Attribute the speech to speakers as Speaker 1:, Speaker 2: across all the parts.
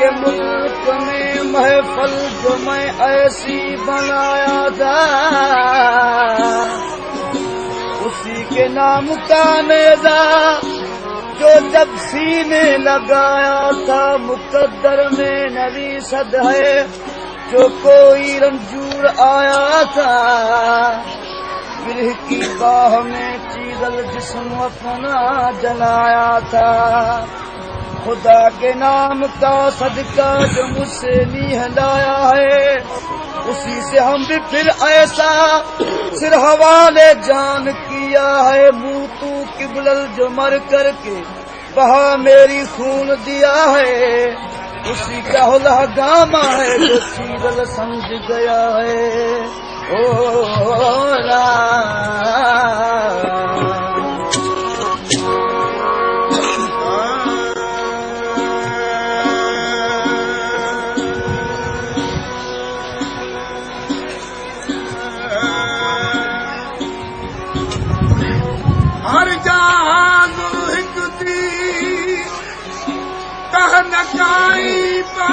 Speaker 1: के मुल्क में महफल जो मैं ऐसी बनाया था, उसी के नाम का नेज़ा जो जब सीने लगाया था। मुकद्दर में नवीसत है जो कोई रंजूर आया था, गिरह की बाह में चीरल जिस्म अपना जलाया था। खुदा के नाम का सदका जो मुझसे निहलाया है, उसी से हम भी फिर ऐसा सिर हवाले जान किया है। मूतू किबलल जो मर करके बहा मेरी खून दिया है, उसी का हुला गामा है जो चीरल समझ गया है। ओ ला
Speaker 2: नकाई पा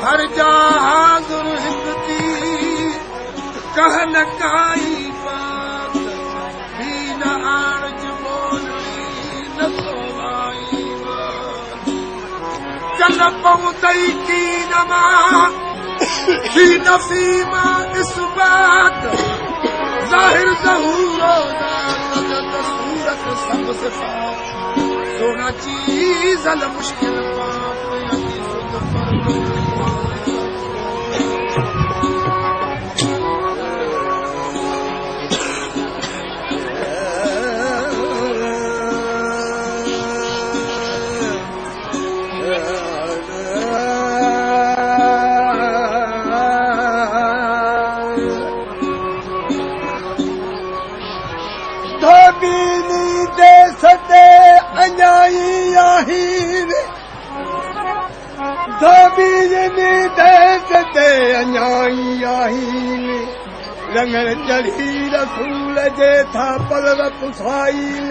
Speaker 2: हर जहां दुर्हिकती कह नकाई बात भी न आरज बोली न सोवाई चल पहुंचई की नमा भी नसीमा इस बात जाहिर जहूरो सबसे सोना चीज अल मुश्किल रंगल चढ़ी रसूल जे था पलव पुसाइल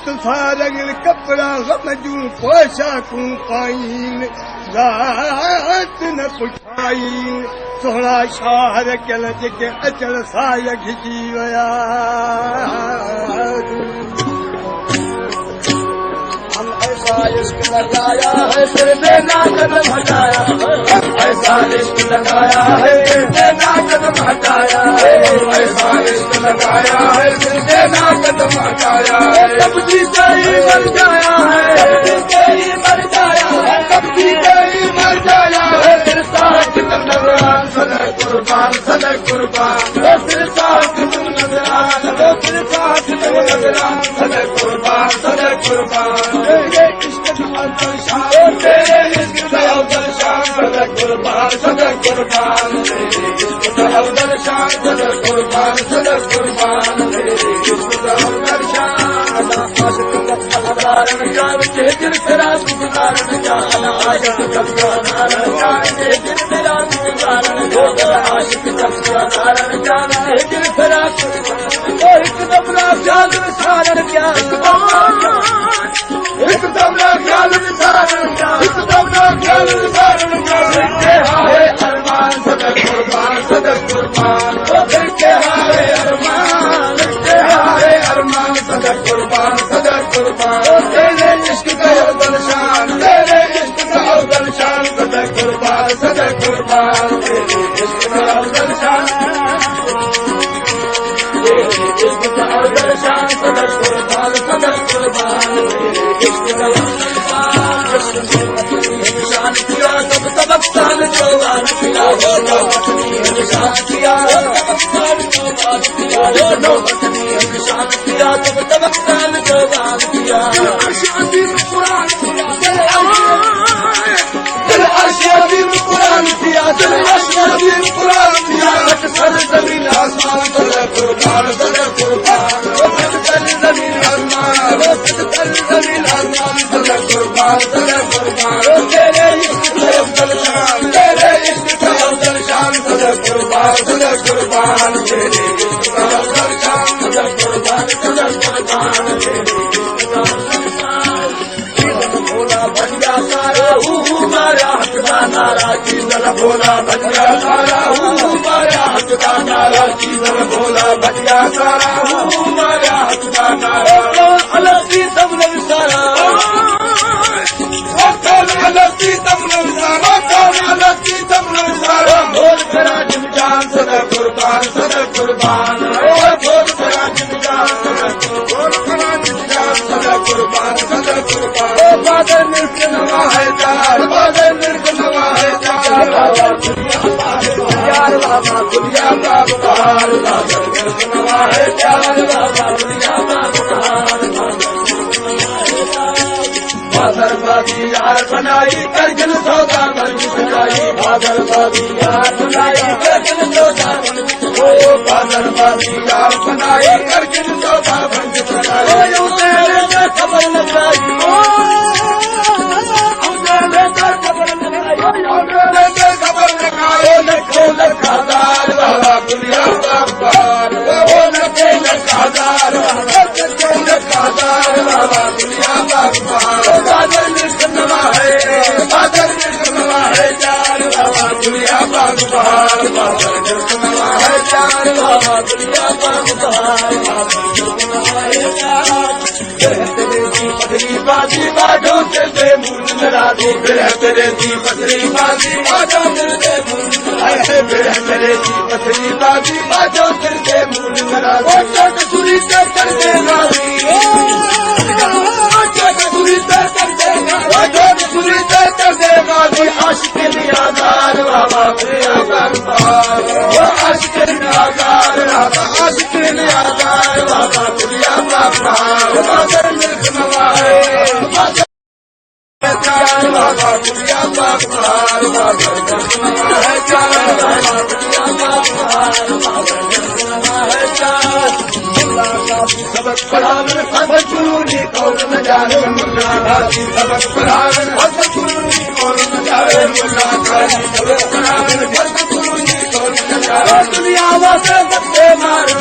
Speaker 2: तुसा रंगल कपड़ा गमजू पोशाकू पाइन रात न पुछाइल सोहणा शार कल जेके अचल साय घिची विया।
Speaker 1: ऐसा इश्क लगाया है सिर में ना कदम हटाया, ऐसा इश्क लगाया है सिर में ना कदम हटाया, ऐसा इश्क लगाया है सिर में ना कदम हटाया। कब जी गई मर जाया है, कब जी गई मर जाया है, कब जी गई मर जाया है। फिर साथ तुम नजरान सदा कुर्बान सदा कुर्बान, फिर साथ तुम नजरान, फिर साथ तुम नजरान सदा कुर्बान सदा कुर्बान। तेरे इश्क का अवदल शान सदा कुर्बान सदा कुर्बान, तेरे इश्क का अवदल शान सदा कुर्बान सदा कुर्बान, तेरे इश्क का अवदल शान। आशिक कब सहारण जान के दिल तेरा सुधारण जाना, आशिक कब सहारण जान के दिल तेरा सुधारण जाना, आशिक कब सहारण जान के दिल तेरा सुधारण। एक दमरा ख्याल सारण क्या एक दमरा ख्याल सारण क्या, एक दमरा ख्याल सारण क्या। है अरमान सदा कुर्बान सदा कुर्बान, है अरमान है अरमान सदा कुर्बान सदा कुर्बान। तेरे इश्क का अवदल शान, तेरे इश्क का अवदल शान सदा कुर्बान सदा कुर्बान, तेरे इश्क का अवदल शान, तेरे इश्क का अवदल शान सदा कुर्बान सदा कुर्बान, तेरे इश्क का अवदल शान किया तब तबक साल जवान किया, निशान किया तब साल जवान किया, निशान किया तब तबक साल जवान किया। अशआदीन कुरान किया दिल अशआदीन कुरान किया, दिल अशआदीन कुरान किया। सर जमीन आसमान सदा कुर्बान सदा कुर्बान, सर जमीन आसमान, सर जमीन आसमान सदा कुर्बान सदा कुर्बान। तेरे इश्क का अवदल शान, तेरे इश्क का अवदल शान सदा कुर्बान सदा कुर्बान, तेरे इश्क का अवदल शान सदा कुर्बान सदा कुर्बान, तेरे इश्क का
Speaker 2: चीजल भोला भजिया सारा माया हक का नारा चीजल भोला भजिया सारा माया हक का नारा
Speaker 1: अलसी सब लोग सारा
Speaker 2: अलसी तम सारा अलसी तम सारा
Speaker 1: ढोल करा
Speaker 2: जान सदर कुर्बान सदर कुर्बान ढोल करा जान सदर कुर्बान सदर कुर्बान सदर कुर्बान
Speaker 1: बादल मिर्च
Speaker 2: नवा है चार बादल मिर्च नवा है चार
Speaker 1: यार बाबा दुनिया
Speaker 2: बाबा बादल मिर्च नवा है चार बाबा दुनिया बादल बाबी यार बनाई करजन सौदा करज सजाई बादल बाबी यार बनाई करजन सौदा ओ बादल बाबी यार बनाई करजन सौदा करज सजाई
Speaker 1: खबर लगाई
Speaker 2: खबर लगाओ लखो लखादार बाबा दुनिया बाबार ओ लखो लखादार लखो लखादार बाबा दुनिया बाबार बादल मिर्च नवा है बादल मिर्च नवा है चार बाबा दुनिया बाबार बादल मिर्च नवा है चार बाबा दुनिया बाबार पथरी बाजी बाजो से मूल राधे तेरे की पथरी बाजी बाजो से मूल तेरे की पथरी बाजी बाजो से मूल राधे सुरी से करते राधी सुरी से करते सुरी से करते राधी आशिक निराधार बाबा आशिक निराधार बाबा आशिक निराधार बाबा दुनिया बाबा बादल मिर्च नवा है चार बाबा दुनिया बाबा बादल मिर्च नवा है चार बाबा दुनिया बाबा है चार सबक पढ़ावन फसल चुनी कौन न जाने मुन्ना घासी सबक पढ़ावन फसल चुनी कौन न जाने मुन्ना घासी सबक पढ़ावन फसल चुनी कौन न जाने दुनिया वास्ते बच्चे मारो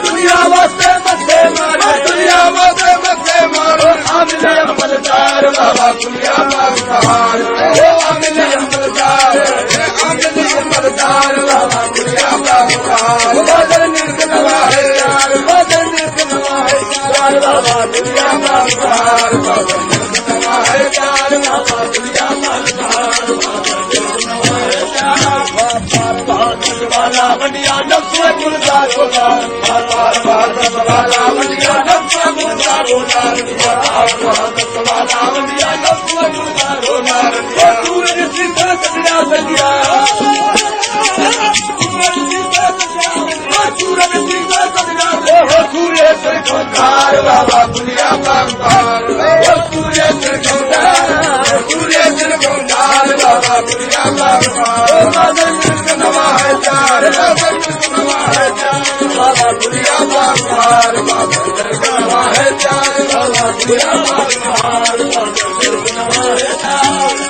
Speaker 2: दुनिया वास्ते बच्चे मारो दुनिया वास्ते बच्चे मारो आमिले अमलदार बाबा दुनिया बाबा आमिले अमलदार बाबा दुनिया बाबा बादल मिर्च नवा है यार बादल मिर्च नवा है यार बाबा दुनिया बाबा बादल मिर्च नवा है यार बाबा दुनिया बाबा वाला बनिया नफ्स गुलजार होगा वाला बनिया नफ्स गुलजार होगा वाला बनिया नफ्स गुलजार होगा सूरज सिंह सजना सजिया सूरज सिंह सजना सूर्य सिर गोदार बाबा दुनिया बाबार सूर्य सिर गोदार बाबा दुनिया बाबार बादल मिर्च नवा है चार बादल मिर्च नवा है चार बाबा दुनिया बाबार बादल मिर्च नवा है चार बाबा दुनिया बाबार बादल मिर्च नवा है चार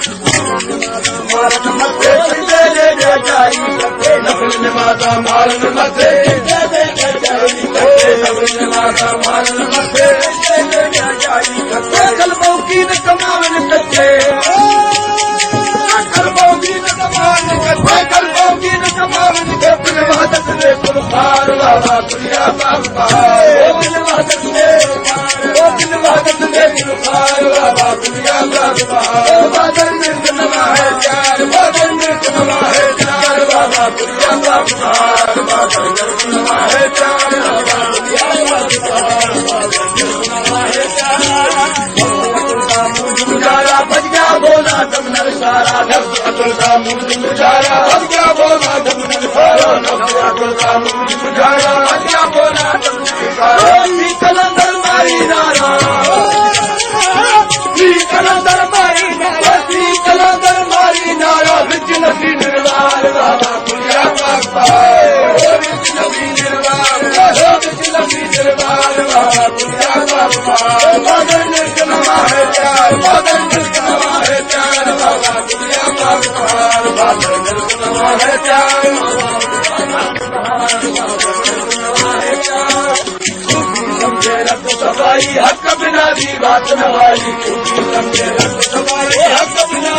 Speaker 2: मारन मथे ले जाई नफल नमाज़ मारन मथे ले जाई नफल नमाज़ मारन मथे ले जाई कलमों की न कमावन कच्चे कलमों की न कमावन कच्चे कलमों की न कमावन कच्चे वहदत में कुर्बान बाबा दुनिया बाबा बिन वहदत में कुर्बान बाबा दुनिया बाबा बादल मिर्च नवा है चार बादल मिर्च नवा है चार बाबा दुनिया बाबा बादल मिर्च नवा है चार बाबा दुनिया बाबा बादल मिर्च नवा है चार गुजारा बज गया बोला दमनर सारा नफ्स अतुल का मुझ गुजारा बज गया बोला दमनर सारा नफ्स अतुल का मुझ गुजारा बज गया बोला दमनर सारा कलंदर मारी नारा कलंदर मारी नारा कलंदर मारी नारा विच नबी निर्वार बाबा दुनिया बाबा विच नबी निर्वार बाबा दुनिया बाबा बादल मिर्च नवा है चार बादल मिर्च नवा है चार बाबा दुनिया बाबा बादल मिर्च नवा है चार समझे रब सफाई हक बिना दी बात नवाई समझे रब सफाई हक बिना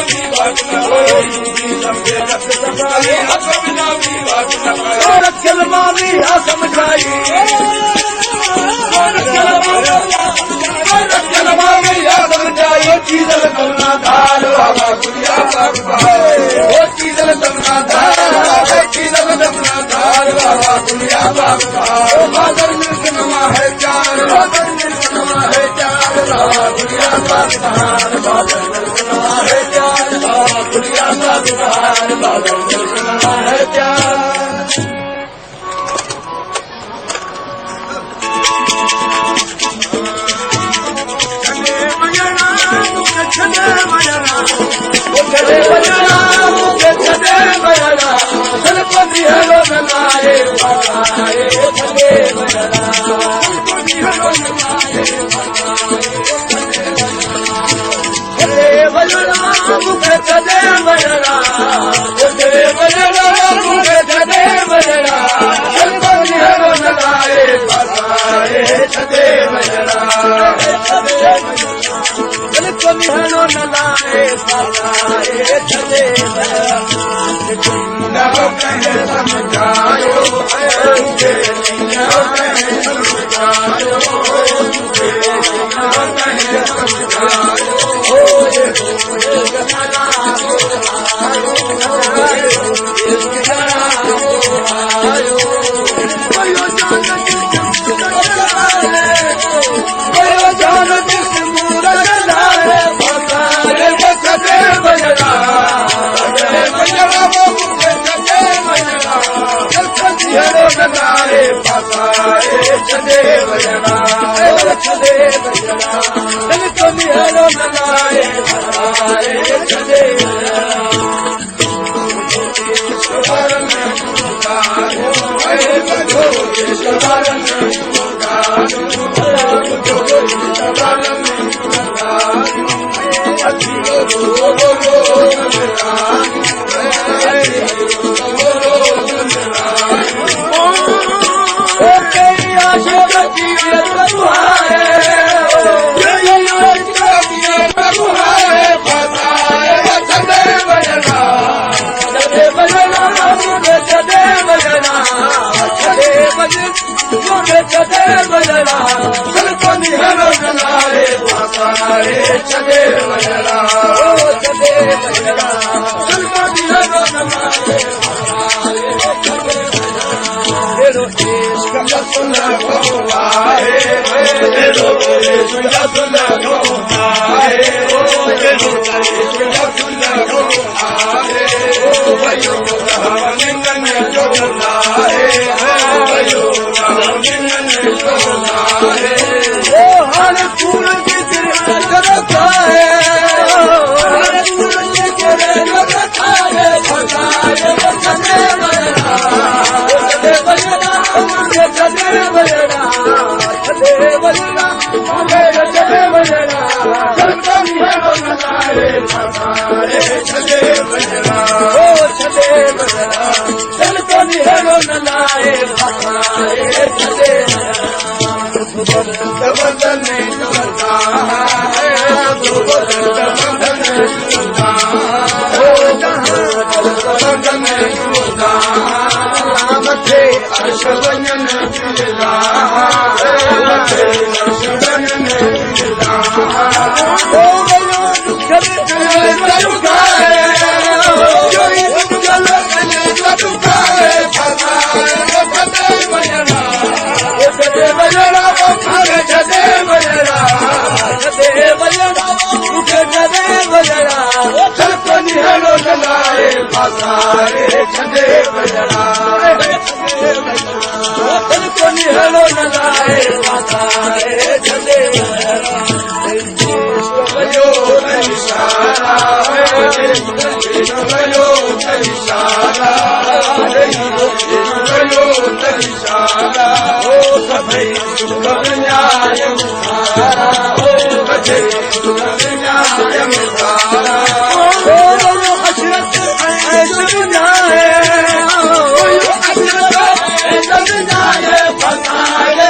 Speaker 2: Bye.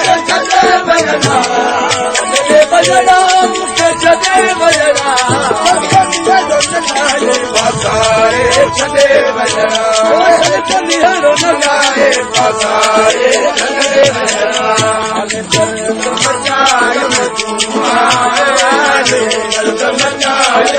Speaker 2: फसाए छॾे वञणा लॻाए फसाए छॾे वञणा दर्द मचाए दर्द मचाए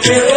Speaker 1: Yeah.